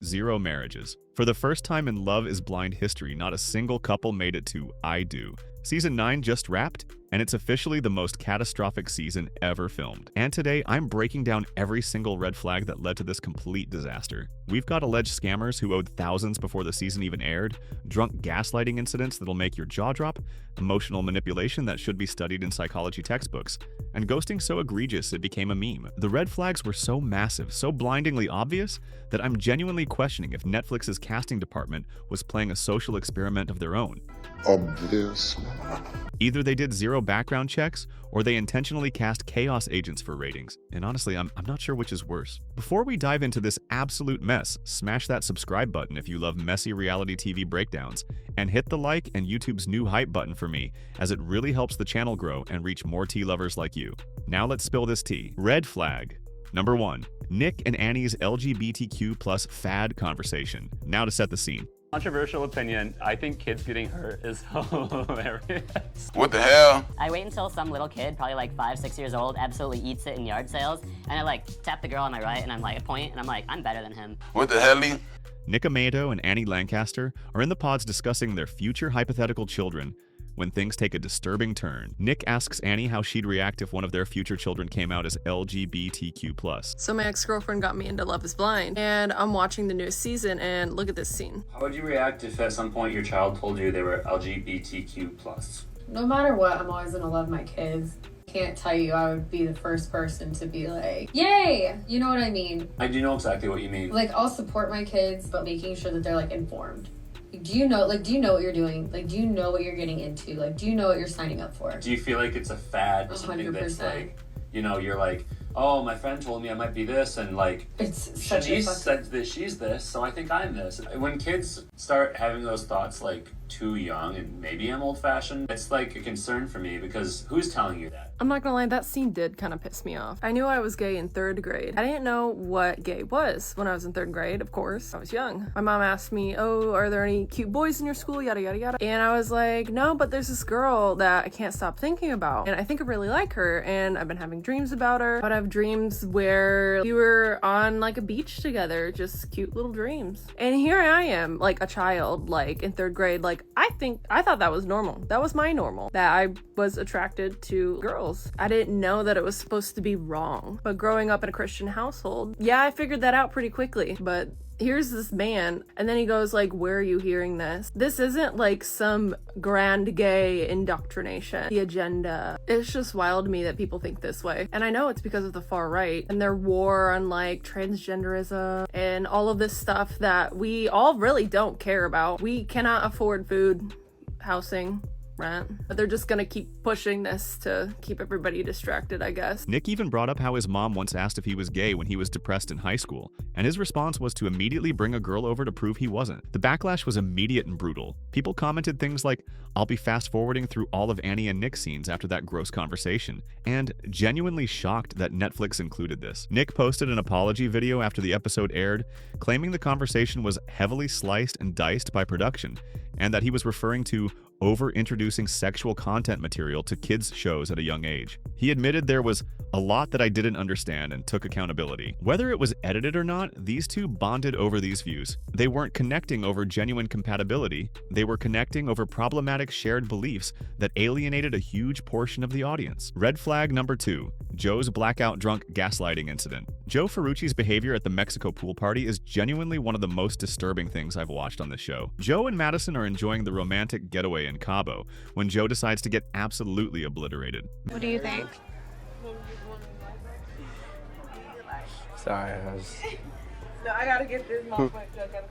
0 marriages. For the first time in Love is Blind history, not a single couple made it to I do. Season 9 just wrapped, and it's officially the most catastrophic season ever filmed. And today, I'm breaking down every single red flag that led to this complete disaster. We've got alleged scammers who owed thousands before the season even aired, drunk gaslighting incidents that'll make your jaw drop, emotional manipulation that should be studied in psychology textbooks, and ghosting so egregious it became a meme. The red flags were so massive, so blindingly obvious, that I'm genuinely questioning if Netflix's casting department was playing a social experiment of their own. Obvious. Either they did 0 background checks, or they intentionally cast chaos agents for ratings. And honestly, I'm not sure which is worse. Before we dive into this absolute mess, smash that subscribe button if you love messy reality TV breakdowns, and hit the like and YouTube's new hype button for me, as it really helps the channel grow and reach more tea lovers like you. Now let's spill this tea. Red flag. Number 1. Nick and Annie's LGBTQ plus fad conversation. Now to set the scene. Controversial opinion, I think kids getting hurt is hilarious. What the hell? I wait until some little kid, probably like 5, 6 years old, absolutely eats it in yard sales, and I like tap the girl on my right, and I'm like, point, and I'm like, I'm better than him. What the hell? Nick Amato and Annie Lancaster are in the pods discussing their future hypothetical children when things take a disturbing turn. Nick asks Annie how she'd react if one of their future children came out as LGBTQ+. So my ex-girlfriend got me into Love is Blind, and I'm watching the newest season, and look at this scene. How would you react if at some point your child told you they were LGBTQ+? No matter what, I'm always gonna love my kids. Can't tell you I would be the first person to be like, yay! You know what I mean? I do know exactly what you mean. Like, I'll support my kids, but making sure that they're like informed. Do you know what you're doing? Like, do you know what you're getting into? Like, do you know what you're signing up for? Do you feel like it's a fad or something that's 100%. like, you know, you're like, oh, my friend told me I might be this, and like, It's such she a said that she's this, so I think I'm this. When kids start having those thoughts like too young, and maybe I'm old-fashioned, it's like a concern for me, because who's telling you that? I'm not gonna lie, that scene did kind of piss me off. I knew I was gay in 3rd grade. I didn't know what gay was when I was in 3rd grade, of course. I was young. My mom asked me, oh, are there any cute boys in your school, yada yada yada. And I was like, no, but there's this girl that I can't stop thinking about. And I think I really like her, and I've been having dreams about her. But I have dreams where we were on like a beach together, just cute little dreams. And here I am, like a child, like in 3rd grade, like I thought that was normal. That was my normal. That I was attracted to girls. I didn't know that it was supposed to be wrong. But growing up in a Christian household, yeah, I figured that out pretty quickly. But here's this man, and then he goes like, where are you hearing this? This isn't like some grand gay indoctrination, the agenda. It's just wild to me that people think this way. And I know it's because of the far right and their war on like transgenderism and all of this stuff that we all really don't care about. We cannot afford food, housing, rent, but they're just gonna keep pushing this to keep everybody distracted, I guess. Nick even brought up how his mom once asked if he was gay when he was depressed in high school, and his response was to immediately bring a girl over to prove he wasn't. The backlash was immediate and brutal. People commented things like, I'll be fast forwarding through all of Annie and Nick's scenes after that gross conversation, and genuinely shocked that Netflix included this. Nick posted an apology video after the episode aired, claiming the conversation was heavily sliced and diced by production, and that he was referring to over-introducing sexual content material to kids' shows at a young age. He admitted there was a lot that I didn't understand and took accountability. Whether it was edited or not, these two bonded over these views. They weren't connecting over genuine compatibility, they were connecting over problematic shared beliefs that alienated a huge portion of the audience. Red flag number 2, Joe's blackout drunk gaslighting incident. Joe Ferrucci's behavior at the Mexico pool party is genuinely one of the most disturbing things I've watched on this show. Joe and Madison are enjoying the romantic getaway in Cabo when Joe decides to get absolutely obliterated. What do you think? Sorry, I was... No, I gotta get this mom.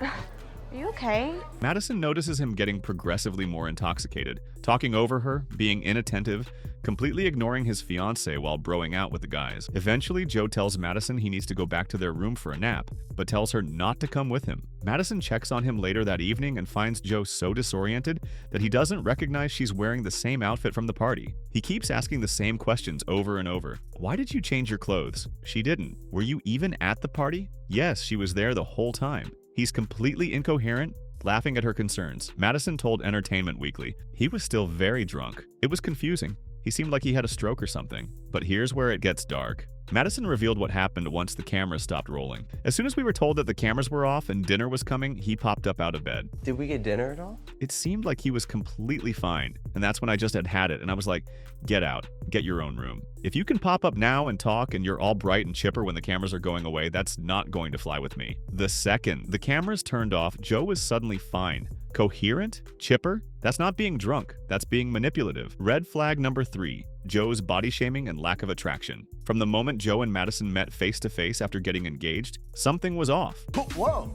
Are you okay? Madison notices him getting progressively more intoxicated, talking over her, being inattentive, completely ignoring his fiancée while broing out with the guys. Eventually, Joe tells Madison he needs to go back to their room for a nap, but tells her not to come with him. Madison checks on him later that evening and finds Joe so disoriented that he doesn't recognize she's wearing the same outfit from the party. He keeps asking the same questions over and over. Why did you change your clothes? She didn't. Were you even at the party? Yes, she was there the whole time. He's completely incoherent, laughing at her concerns. Madison told Entertainment Weekly he was still very drunk. It was confusing. He seemed like he had a stroke or something. But here's where it gets dark. Madison revealed what happened once the cameras stopped rolling. As soon as we were told that the cameras were off and dinner was coming, he popped up out of bed. Did we get dinner at all? It seemed like he was completely fine, and that's when I just had it, and I was like, get out, get your own room. If you can pop up now and talk and you're all bright and chipper when the cameras are going away, that's not going to fly with me. The second the cameras turned off, Joe was suddenly fine. Coherent? Chipper? That's not being drunk, that's being manipulative. Red flag number 3, Joe's body shaming and lack of attraction. From the moment Joe and Madison met face to face after getting engaged, something was off. Whoa.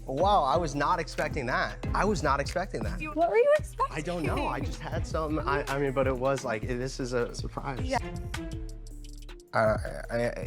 Wow, I was not expecting that. I was not expecting that. What were you expecting? I don't know. I just had something. I mean, but it was like, this is a surprise. Yeah.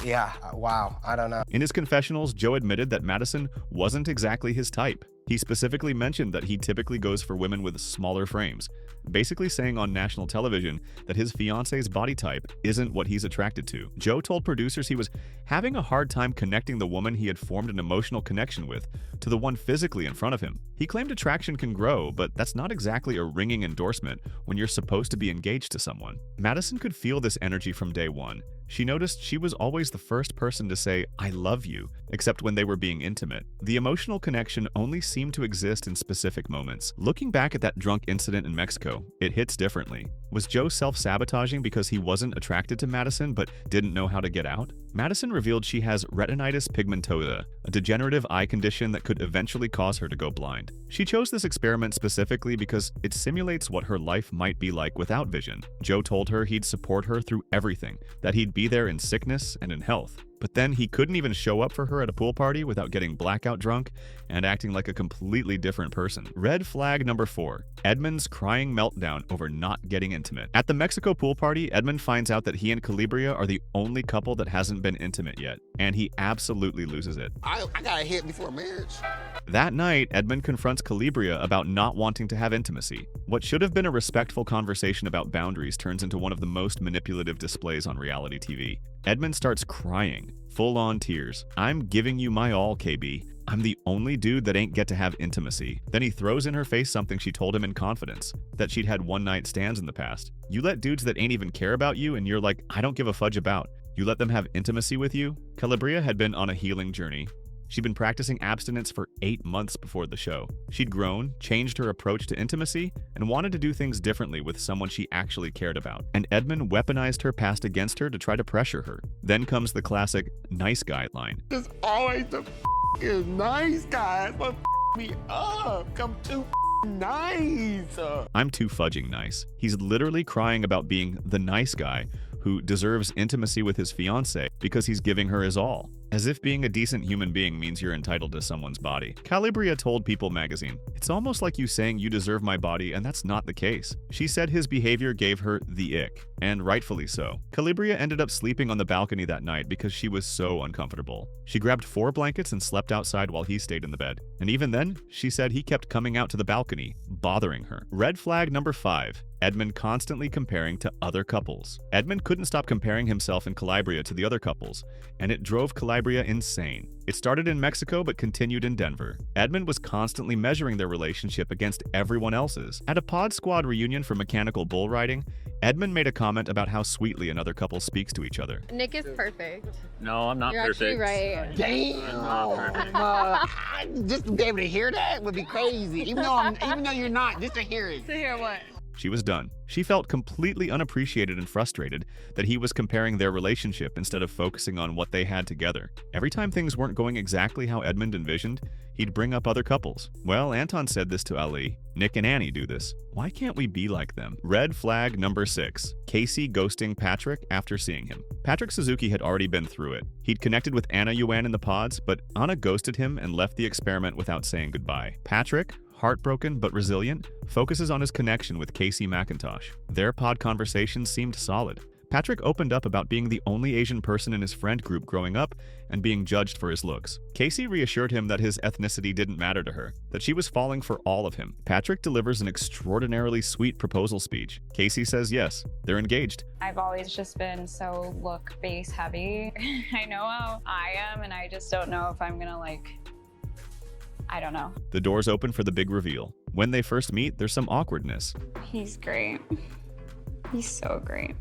Yeah, wow, I don't know. In his confessionals, Joe admitted that Madison wasn't exactly his type. He specifically mentioned that he typically goes for women with smaller frames, basically saying on national television that his fiance's body type isn't what he's attracted to. Joe told producers he was having a hard time connecting the woman he had formed an emotional connection with to the one physically in front of him. He claimed attraction can grow, but that's not exactly a ringing endorsement when you're supposed to be engaged to someone. Madison could feel this energy from day one. She noticed she was always the first person to say, "I love you," except when they were being intimate. The emotional connection only seemed to exist in specific moments. Looking back at that drunk incident in Mexico, it hits differently. Was Joe self-sabotaging because he wasn't attracted to Madison but didn't know how to get out? Madison revealed she has retinitis pigmentosa, a degenerative eye condition that could eventually cause her to go blind. She chose this experiment specifically because it simulates what her life might be like without vision. Joe told her he'd support her through everything, that he'd be there in sickness and in health. But then he couldn't even show up for her at a pool party without getting blackout drunk and acting like a completely different person. Red flag number 4, Edmund's crying meltdown over not getting intimate. At the Mexico pool party, Edmund finds out that he and Kalybriah are the only couple that hasn't been intimate yet, and he absolutely loses it. I got a hit before marriage. That night, Edmund confronts Kalybriah about not wanting to have intimacy. What should have been a respectful conversation about boundaries turns into one of the most manipulative displays on reality TV. Edmund starts crying, full-on tears. "I'm giving you my all, KB. I'm the only dude that ain't get to have intimacy." Then he throws in her face something she told him in confidence, that she'd had one-night stands in the past. You let dudes that ain't even care about you and you're like, "I don't give a fudge about." You let them have intimacy with you? Kalybriah had been on a healing journey. She'd been practicing abstinence for 8 months before the show. She'd grown, changed her approach to intimacy, and wanted to do things differently with someone she actually cared about. And Edmund weaponized her past against her to try to pressure her. Then comes the classic nice guy line. It's always the nice guys what me up. Come too nice. I'm too fudging nice. He's literally crying about being the nice guy who deserves intimacy with his fiancée because he's giving her his all. As if being a decent human being means you're entitled to someone's body. Kalybriah told People magazine, "It's almost like you saying you deserve my body, and that's not the case." She said his behavior gave her the ick, and rightfully so. Kalybriah ended up sleeping on the balcony that night because she was so uncomfortable. She grabbed 4 blankets and slept outside while he stayed in the bed. And even then, she said he kept coming out to the balcony, bothering her. Red flag number 5. Edmund constantly comparing to other couples. Edmund couldn't stop comparing himself and Kalybriah to the other couples, and it drove Kalybriah insane. It started in Mexico but continued in Denver. Edmund was constantly measuring their relationship against everyone else's. At a Pod Squad reunion for mechanical bull riding, Edmund made a comment about how sweetly another couple speaks to each other. Nick is perfect. No, I'm not You're perfect. actually right. Damn. Just to be able to hear that would be crazy. Even though you're not, just to hear it. To hear what? She was done. She felt completely unappreciated and frustrated that he was comparing their relationship instead of focusing on what they had together. Every time things weren't going exactly how Edmund envisioned, he'd bring up other couples. Well, Anton said this to Ali. Nick and Annie do this. Why can't we be like them? Red flag number 6. Kacie ghosting Patrick after seeing him. Patrick Suzuki had already been through it. He'd connected with Yuan in the pods, but Anna ghosted him and left the experiment without saying goodbye. Patrick, heartbroken but resilient, focuses on his connection with Kacie McIntosh. Their pod conversation seemed solid. Patrick opened up about being the only Asian person in his friend group growing up and being judged for his looks. Kacie reassured him that his ethnicity didn't matter to her, that she was falling for all of him. Patrick delivers an extraordinarily sweet proposal speech. Kacie says yes, they're engaged. I've always just been so look-face heavy. I know how I am, and I just don't know if I'm gonna I don't know. The doors open for the big reveal. When they first meet, there's some awkwardness. He's great. He's so great.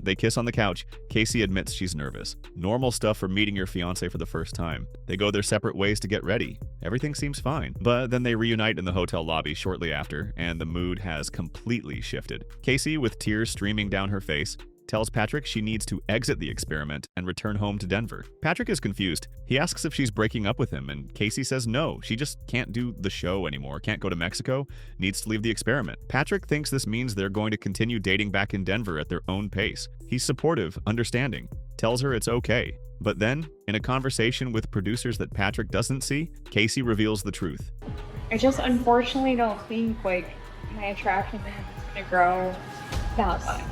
They kiss on the couch. Kacie admits she's nervous. Normal stuff for meeting your fiancé for the first time. They go their separate ways to get ready. Everything seems fine. But then they reunite in the hotel lobby shortly after, and the mood has completely shifted. Kacie, with tears streaming down her face, tells Patrick she needs to exit the experiment and return home to Denver. Patrick is confused. He asks if she's breaking up with him, and Kacie says no, she just can't do the show anymore, can't go to Mexico, needs to leave the experiment. Patrick thinks this means they're going to continue dating back in Denver at their own pace. He's supportive, understanding, tells her it's okay. But then, in a conversation with producers that Patrick doesn't see, Kacie reveals the truth. I just unfortunately don't think like my attraction to him is gonna grow that much.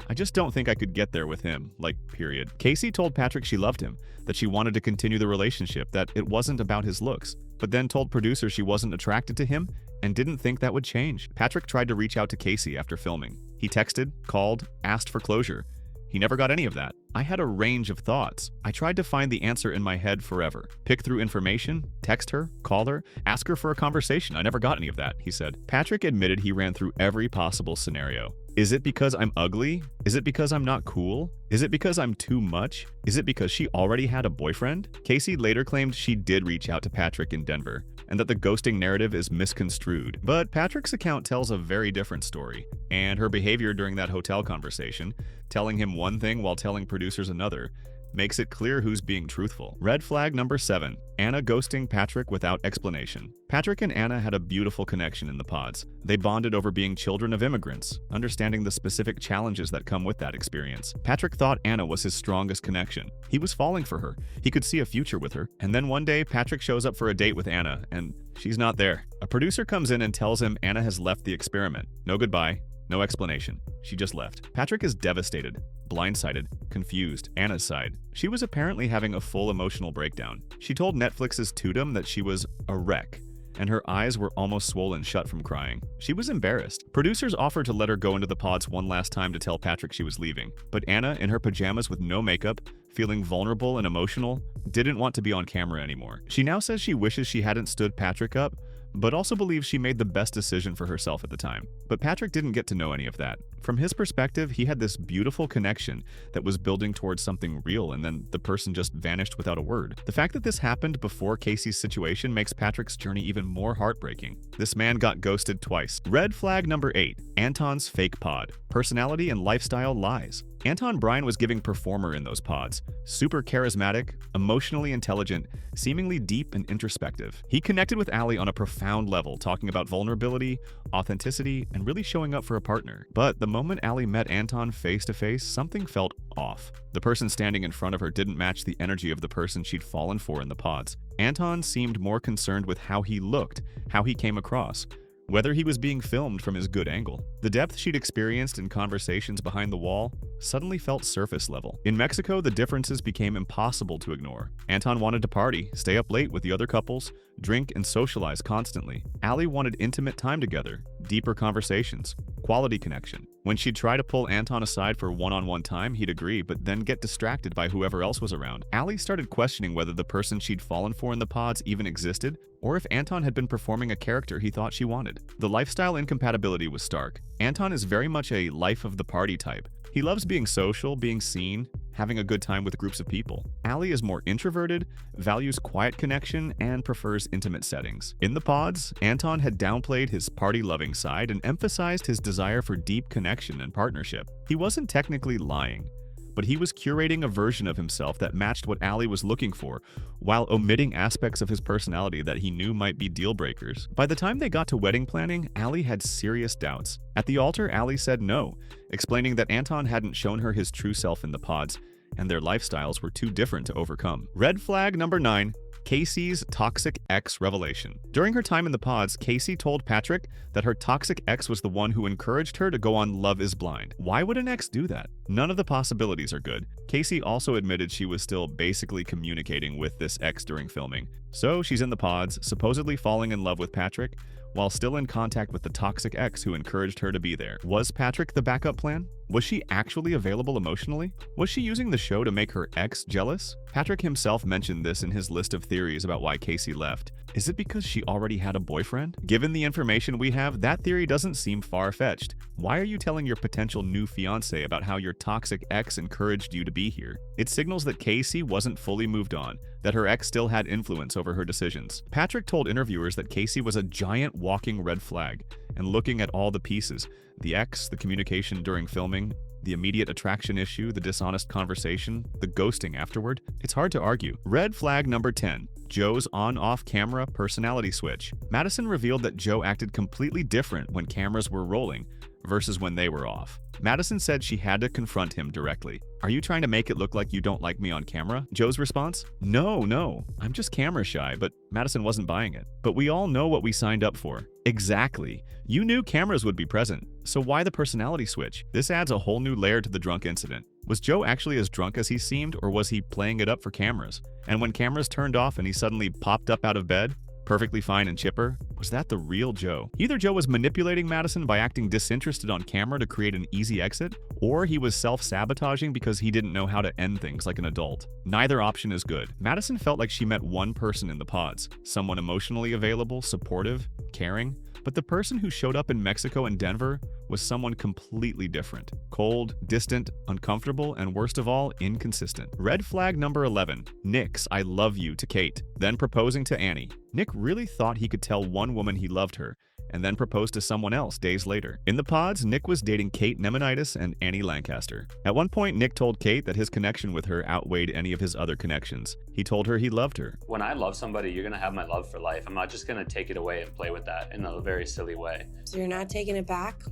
I just don't think I could get there with him, like, period. Kacie told Patrick she loved him, that she wanted to continue the relationship, that it wasn't about his looks, but then told producers she wasn't attracted to him and didn't think that would change. Patrick tried to reach out to Kacie after filming. He texted, called, asked for closure. He never got any of that. I had a range of thoughts. I tried to find the answer in my head forever. Pick through information, text her, call her, ask her for a conversation. I never got any of that, he said. Patrick admitted he ran through every possible scenario. Is it because I'm ugly? Is it because I'm not cool? Is it because I'm too much? Is it because she already had a boyfriend? Kacie later claimed she did reach out to Patrick in Denver, and that the ghosting narrative is misconstrued. But Patrick's account tells a very different story, and her behavior during that hotel conversation, telling him one thing while telling producers another, makes it clear who's being truthful. Red flag number 7, Anna ghosting Patrick without explanation. Patrick and Anna had a beautiful connection in the pods. They bonded over being children of immigrants, understanding the specific challenges that come with that experience. Patrick thought Anna was his strongest connection. He was falling for her. He could see a future with her. And then one day, Patrick shows up for a date with Anna, and she's not there. A producer comes in and tells him Anna has left the experiment. No goodbye. No explanation. She just left. Patrick is devastated, blindsided, confused. Anna's side. She was apparently having a full emotional breakdown. She told Netflix's Tudum that she was a wreck, and her eyes were almost swollen shut from crying. She was embarrassed. Producers offered to let her go into the pods one last time to tell Patrick she was leaving, but Anna, in her pajamas with no makeup, feeling vulnerable and emotional, didn't want to be on camera anymore. She now says she wishes she hadn't stood Patrick up, but also believes she made the best decision for herself at the time. But Patrick didn't get to know any of that. From his perspective, he had this beautiful connection that was building towards something real, and then the person just vanished without a word. The fact that this happened before Kacie's situation makes Patrick's journey even more heartbreaking. This man got ghosted twice. Red flag number 8, Anton's fake pod. Personality and lifestyle lies. Anton Bryan was giving performer in those pods. Super charismatic, emotionally intelligent, seemingly deep and introspective. He connected with Allie on a profound level, talking about vulnerability, authenticity, and really showing up for a partner. But the moment Allie met Anton face to face, something felt off. The person standing in front of her didn't match the energy of the person she'd fallen for in the pods. Anton seemed more concerned with how he looked, how he came across, whether he was being filmed from his good angle. The depth she'd experienced in conversations behind the wall suddenly felt surface level. In Mexico, the differences became impossible to ignore. Anton wanted to party, stay up late with the other couples, drink and socialize constantly. Allie wanted intimate time together, deeper conversations, quality connection. When she'd try to pull Anton aside for one-on-one time, he'd agree, but then get distracted by whoever else was around. Allie started questioning whether the person she'd fallen for in the pods even existed, or if Anton had been performing a character he thought she wanted. The lifestyle incompatibility was stark. Anton is very much a life of the party type. He loves being social, being seen, having a good time with groups of people. Allie is more introverted, values quiet connection, and prefers intimate settings. In the pods, Anton had downplayed his party-loving side and emphasized his desire for deep connection and partnership. He wasn't technically lying, but he was curating a version of himself that matched what Allie was looking for, while omitting aspects of his personality that he knew might be deal breakers. By the time they got to wedding planning, Allie had serious doubts. At the altar, Allie said no, explaining that Anton hadn't shown her his true self in the pods, and their lifestyles were too different to overcome. Red flag number 9, Kacie's toxic ex revelation. During her time in the pods, Kacie told Patrick that her toxic ex was the one who encouraged her to go on Love is Blind. Why would an ex do that? None of the possibilities are good. Kacie also admitted she was still basically communicating with this ex during filming, So she's in the pods, supposedly falling in love with Patrick, while still in contact with the toxic ex who encouraged her to be there. Was Patrick the backup plan? Was she actually available emotionally? Was she using the show to make her ex jealous? Patrick himself mentioned this in his list of theories about why Kacie left. Is it because she already had a boyfriend? Given the information we have, that theory doesn't seem far-fetched. Why are you telling your potential new fiancé about how your toxic ex encouraged you to be here? It signals that Kacie wasn't fully moved on, that her ex still had influence over her decisions. Patrick told interviewers that Kacie was a giant walking red flag, and looking at all the pieces, the ex, the communication during filming, the immediate attraction issue, the dishonest conversation, the ghosting afterward, it's hard to argue. Red flag number 10. Joe's on-off camera personality switch. Madison revealed that Joe acted completely different when cameras were rolling versus when they were off. Madison said she had to confront him directly. "Are you trying to make it look like you don't like me on camera?" Joe's response? No, I'm just camera shy," but Madison wasn't buying it. "But we all know what we signed up for." Exactly. You knew cameras would be present, so why the personality switch? This adds a whole new layer to the drunk incident. Was Joe actually as drunk as he seemed, or was he playing it up for cameras? And when cameras turned off and he suddenly popped up out of bed, perfectly fine and chipper, was that the real Joe? Either Joe was manipulating Madison by acting disinterested on camera to create an easy exit, or he was self-sabotaging because he didn't know how to end things like an adult. Neither option is good. Madison felt like she met one person in the pods, someone emotionally available, supportive, caring, but the person who showed up in Mexico and Denver was someone completely different. Cold, distant, uncomfortable, and worst of all, inconsistent. Red flag number 11. Nick's "I love you" to Kate, then proposing to Annie. Nick really thought he could tell one woman he loved her, and then proposed to someone else days later. In the pods, Nick was dating Kate Nemanitis and Annie Lancaster. At one point, Nick told Kate that his connection with her outweighed any of his other connections. He told her he loved her. When I love somebody, you're gonna have my love for life. I'm not just gonna take it away and play with that in a very silly way. So you're not taking it back?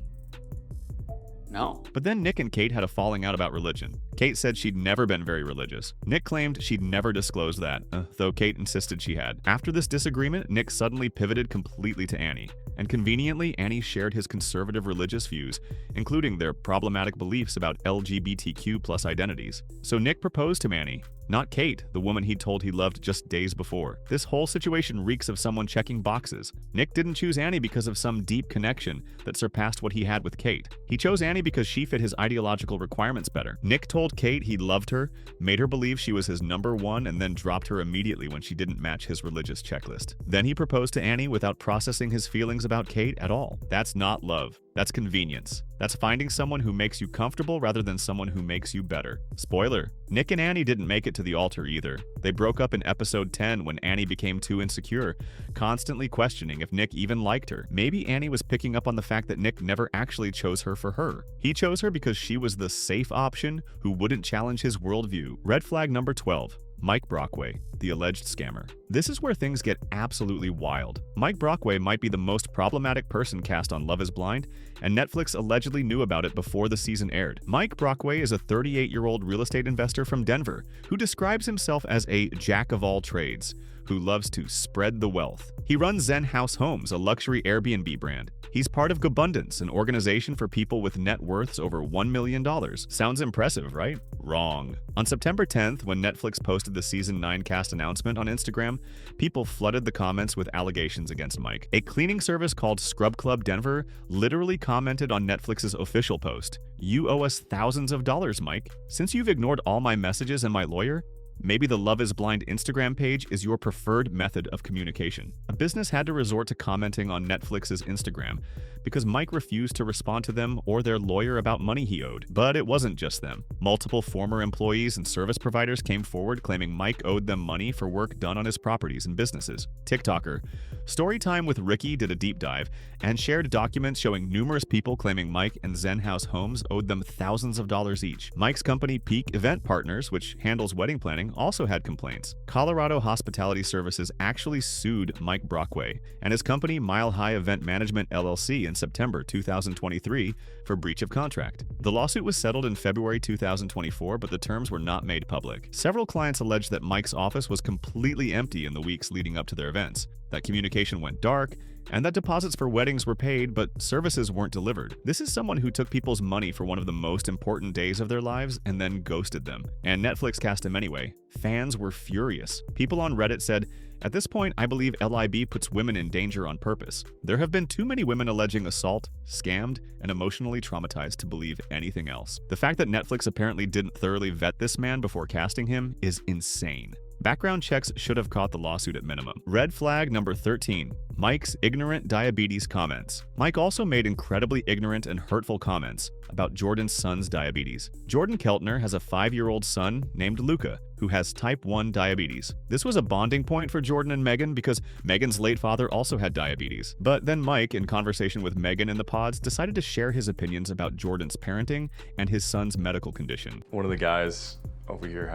No. But then Nick and Kate had a falling out about religion. Kate said she'd never been very religious. Nick claimed she'd never disclosed that, though Kate insisted she had. After this disagreement, Nick suddenly pivoted completely to Annie. And conveniently, Annie shared his conservative religious views, including their problematic beliefs about LGBTQ+ identities. So Nick proposed to Annie, not Kate, the woman he'd told he loved just days before. This whole situation reeks of someone checking boxes. Nick didn't choose Annie because of some deep connection that surpassed what he had with Kate. He chose Annie because she fit his ideological requirements better. Nick told Kate he loved her, made her believe she was his number one, and then dropped her immediately when she didn't match his religious checklist. Then he proposed to Annie without processing his feelings about Kate at all. That's not love. That's convenience. That's finding someone who makes you comfortable rather than someone who makes you better. Spoiler, Nick and Annie didn't make it to the altar either. They broke up in episode 10 when Annie became too insecure, constantly questioning if Nick even liked her. Maybe Annie was picking up on the fact that Nick never actually chose her for her. He chose her because she was the safe option who wouldn't challenge his worldview. Red flag number 12. Mike Brockway, the alleged scammer. This is where things get absolutely wild. Mike Brockway might be the most problematic person cast on Love is Blind, and Netflix allegedly knew about it before the season aired. Mike Brockway is a 38-year-old real estate investor from Denver who describes himself as a jack of all trades who loves to spread the wealth. He runs Zen House Homes, a luxury Airbnb brand. He's part of Gabundance, an organization for people with net worths over $1 million. Sounds impressive, right? Wrong. On September 10th, when Netflix posted the Season 9 cast announcement on Instagram, people flooded the comments with allegations against Mike. A cleaning service called Scrub Club Denver literally commented on Netflix's official post, "You owe us thousands of dollars, Mike. Since you've ignored all my messages and my lawyer, maybe the Love is Blind Instagram page is your preferred method of communication." A business had to resort to commenting on Netflix's Instagram because Mike refused to respond to them or their lawyer about money he owed. But it wasn't just them. Multiple former employees and service providers came forward claiming Mike owed them money for work done on his properties and businesses. TikToker Storytime with Ricky did a deep dive and shared documents showing numerous people claiming Mike and Zen House Homes owed them thousands of dollars each. Mike's company Peak Event Partners, which handles wedding planning, also had complaints. Colorado Hospitality Services actually sued Mike Brockway and his company Mile High Event Management LLC in September 2023 for breach of contract. The lawsuit was settled in February 2024, but the terms were not made public. Several clients alleged that Mike's office was completely empty in the weeks leading up to their events, that communication went dark, and that deposits for weddings were paid, but services weren't delivered. This is someone who took people's money for one of the most important days of their lives and then ghosted them. And Netflix cast him anyway. Fans were furious. People on Reddit said, At this point, I believe LIB puts women in danger on purpose. There have been too many women alleging assault, scammed, and emotionally traumatized to believe anything else. The fact that Netflix apparently didn't thoroughly vet this man before casting him is insane. Background checks should have caught the lawsuit at minimum. Red flag number 13. Mike's ignorant diabetes comments. Mike also made incredibly ignorant and hurtful comments about Jordan's son's diabetes. Jordan Keltner has a 5-year-old son named Luca who has type 1 diabetes. This was a bonding point for Jordan and Megan because Megan's late father also had diabetes. But then Mike, in conversation with Megan in the pods, decided to share his opinions about Jordan's parenting and his son's medical condition. One of the guys over here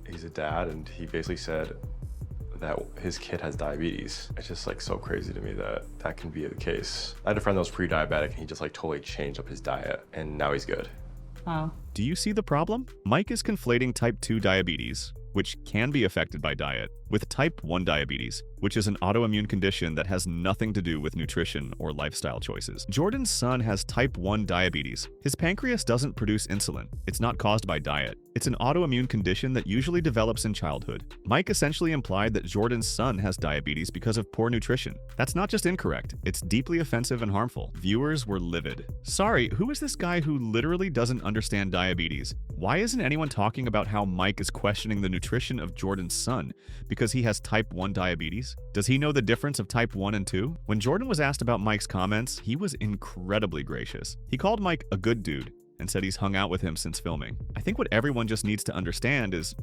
he's a dad, and he basically said that his kid has diabetes. It's just like so crazy to me that that can be the case. I had a friend that was pre-diabetic, and he just like totally changed up his diet, and now he's good. Wow. Do you see the problem? Mike is conflating type 2 diabetes, which can be affected by diet, with type 1 diabetes, which is an autoimmune condition that has nothing to do with nutrition or lifestyle choices. Jordan's son has type 1 diabetes. His pancreas doesn't produce insulin. It's not caused by diet. It's an autoimmune condition that usually develops in childhood. Mike essentially implied that Jordan's son has diabetes because of poor nutrition. That's not just incorrect, it's deeply offensive and harmful. Viewers were livid. Sorry, who is this guy who literally doesn't understand diabetes? Why isn't anyone talking about how Mike is questioning the nutrition of Jordan's son because he has type 1 diabetes? Does he know the difference of type 1 and 2? When Jordan was asked about Mike's comments, he was incredibly gracious. He called Mike a good dude and said he's hung out with him since filming. I think what everyone just needs to understand is,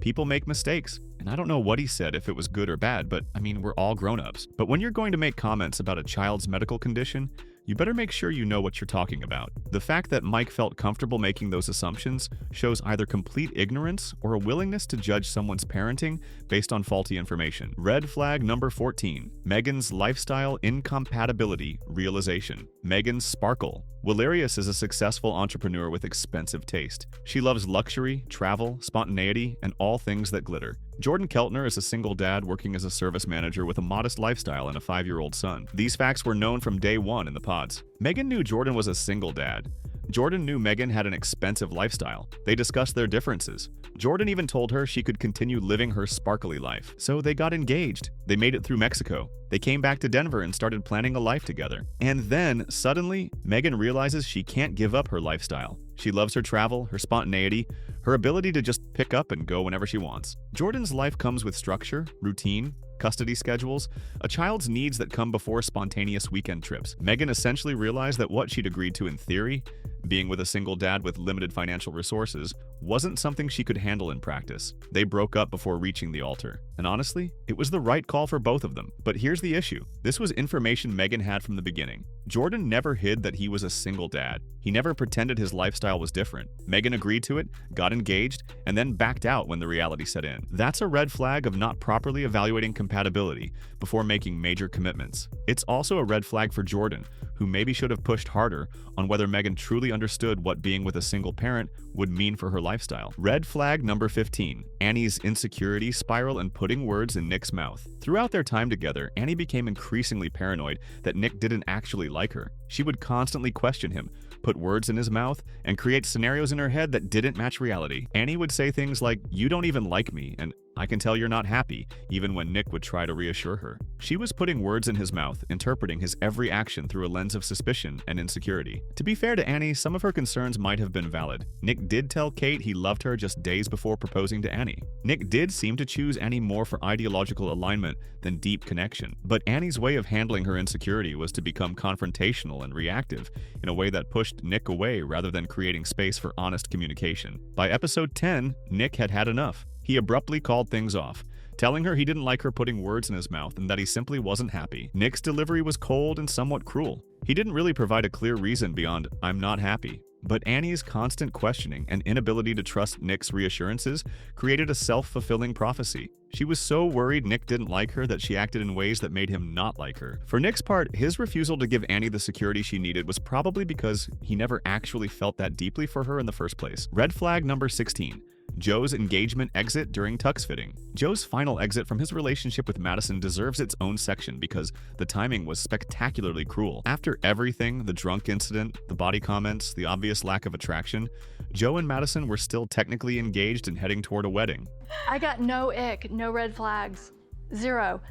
people make mistakes. And I don't know what he said, if it was good or bad, but I mean, we're all grown-ups. But when you're going to make comments about a child's medical condition, you better make sure you know what you're talking about. The fact that Mike felt comfortable making those assumptions shows either complete ignorance or a willingness to judge someone's parenting based on faulty information. Red flag number 14. Megan's lifestyle incompatibility realization. Megan's sparkle. Walerius is a successful entrepreneur with expensive taste. She loves luxury, travel, spontaneity, and all things that glitter. Jordan Keltner is a single dad working as a service manager with a modest lifestyle and a 5-year-old son. These facts were known from day one in the pods. Megan knew Jordan was a single dad. Jordan knew Megan had an expensive lifestyle. They discussed their differences. Jordan even told her she could continue living her sparkly life. So they got engaged. They made it through Mexico. They came back to Denver and started planning a life together. And then, suddenly, Megan realizes she can't give up her lifestyle. She loves her travel, her spontaneity, her ability to just pick up and go whenever she wants. Jordan's life comes with structure, routine, custody schedules, a child's needs that come before spontaneous weekend trips. Megan essentially realized that what she'd agreed to in theory, being with a single dad with limited financial resources, wasn't something she could handle in practice. They broke up before reaching the altar. And honestly, it was the right call for both of them. But here's the issue. This was information Megan had from the beginning. Jordan never hid that he was a single dad. He never pretended his lifestyle was different. Megan agreed to it, got engaged, and then backed out when the reality set in. That's a red flag of not properly evaluating compatibility before making major commitments. It's also a red flag for Jordan, who maybe should have pushed harder on whether Megan truly understood what being with a single parent would mean for her lifestyle. Red flag number 15. Annie's insecurity spiral and putting words in Nick's mouth. Throughout their time together, Annie became increasingly paranoid that Nick didn't actually like her. She would constantly question him, put words in his mouth, and create scenarios in her head that didn't match reality. Annie would say things like, "You don't even like me," and "I can tell you're not happy," even when Nick would try to reassure her. She was putting words in his mouth, interpreting his every action through a lens of suspicion and insecurity. To be fair to Annie, some of her concerns might have been valid. Nick did tell Kate he loved her just days before proposing to Annie. Nick did seem to choose Annie more for ideological alignment than deep connection. But Annie's way of handling her insecurity was to become confrontational and reactive in a way that pushed Nick away rather than creating space for honest communication. By episode 10, Nick had had enough. He abruptly called things off, telling her he didn't like her putting words in his mouth and that he simply wasn't happy. Nick's delivery was cold and somewhat cruel. He didn't really provide a clear reason beyond, "I'm not happy." But Annie's constant questioning and inability to trust Nick's reassurances created a self-fulfilling prophecy. She was so worried Nick didn't like her that she acted in ways that made him not like her. For Nick's part, his refusal to give Annie the security she needed was probably because he never actually felt that deeply for her in the first place. Red flag number 16. Joe's engagement exit during tux fitting. Joe's final exit from his relationship with Madison deserves its own section because the timing was spectacularly cruel. After everything, the drunk incident, the body comments, the obvious lack of attraction, Joe and Madison were still technically engaged and heading toward a wedding. I got no ick, no red flags. 0.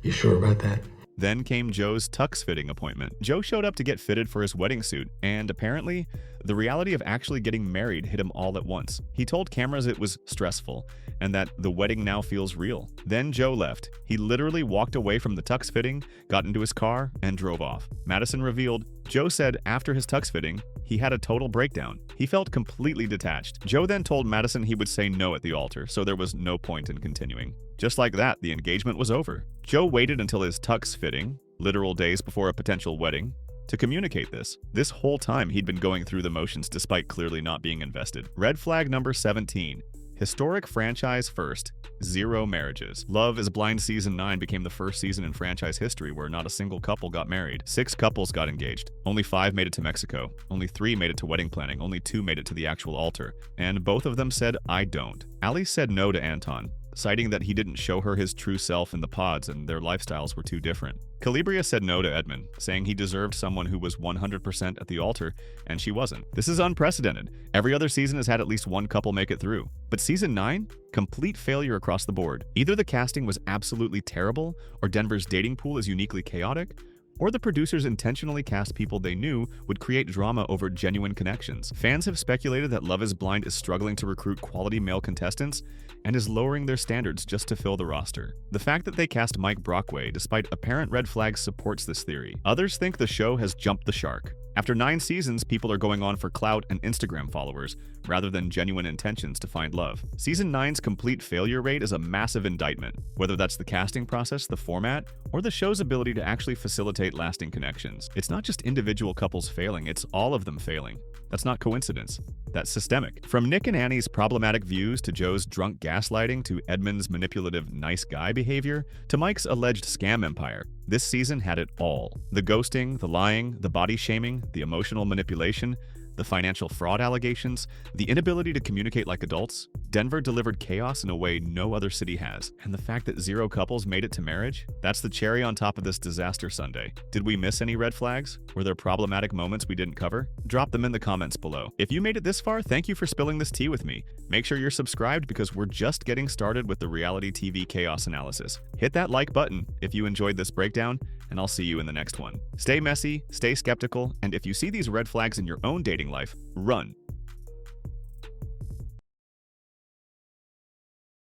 You sure about that? Then came Joe's tux fitting appointment. Joe showed up to get fitted for his wedding suit, and apparently, the reality of actually getting married hit him all at once. He told cameras it was stressful, and that the wedding now feels real. Then Joe left. He literally walked away from the tux fitting, got into his car, and drove off. Madison revealed, Joe said after his tux fitting, he had a total breakdown. He felt completely detached. Joe then told Madison he would say no at the altar, so there was no point in continuing. Just like that, the engagement was over. Joe waited until his tux fitting, literal days before a potential wedding, to communicate this. This whole time he'd been going through the motions despite clearly not being invested. Red flag number 17. Historic franchise first, 0 marriages. Love is Blind Season 9 became the first season in franchise history where not a single couple got married. 6 couples got engaged. Only 5 made it to Mexico. Only 3 made it to wedding planning. Only 2 made it to the actual altar. And both of them said, I don't. Ali said no to Anton, citing that he didn't show her his true self in the pods and their lifestyles were too different. Kalybriah said no to Edmund, saying he deserved someone who was 100% at the altar, and she wasn't. This is unprecedented. Every other season has had at least one couple make it through. But season 9? Complete failure across the board. Either the casting was absolutely terrible, or Denver's dating pool is uniquely chaotic, or the producers intentionally cast people they knew would create drama over genuine connections. Fans have speculated that Love is Blind is struggling to recruit quality male contestants and is lowering their standards just to fill the roster. The fact that they cast Mike Brockway, despite apparent red flags, supports this theory. Others think the show has jumped the shark. After 9 seasons, people are going on for clout and Instagram followers, rather than genuine intentions to find love. Season 9's complete failure rate is a massive indictment, whether that's the casting process, the format, or the show's ability to actually facilitate lasting connections. It's not just individual couples failing, it's all of them failing. That's not coincidence. That's systemic. From Nick and Annie's problematic views to Joe's drunk gaslighting to Edmund's manipulative nice guy behavior to Mike's alleged scam empire, this season had it all. The ghosting, the lying, the body shaming, the emotional manipulation, the financial fraud allegations, the inability to communicate like adults. Denver delivered chaos in a way no other city has. And the fact that 0 couples made it to marriage? That's the cherry on top of this disaster Sunday. Did we miss any red flags? Were there problematic moments we didn't cover? Drop them in the comments below. If you made it this far, thank you for spilling this tea with me. Make sure you're subscribed because we're just getting started with the reality TV chaos analysis. Hit that like button if you enjoyed this breakdown, and I'll see you in the next one. Stay messy, stay skeptical, and if you see these red flags in your own dating life, run.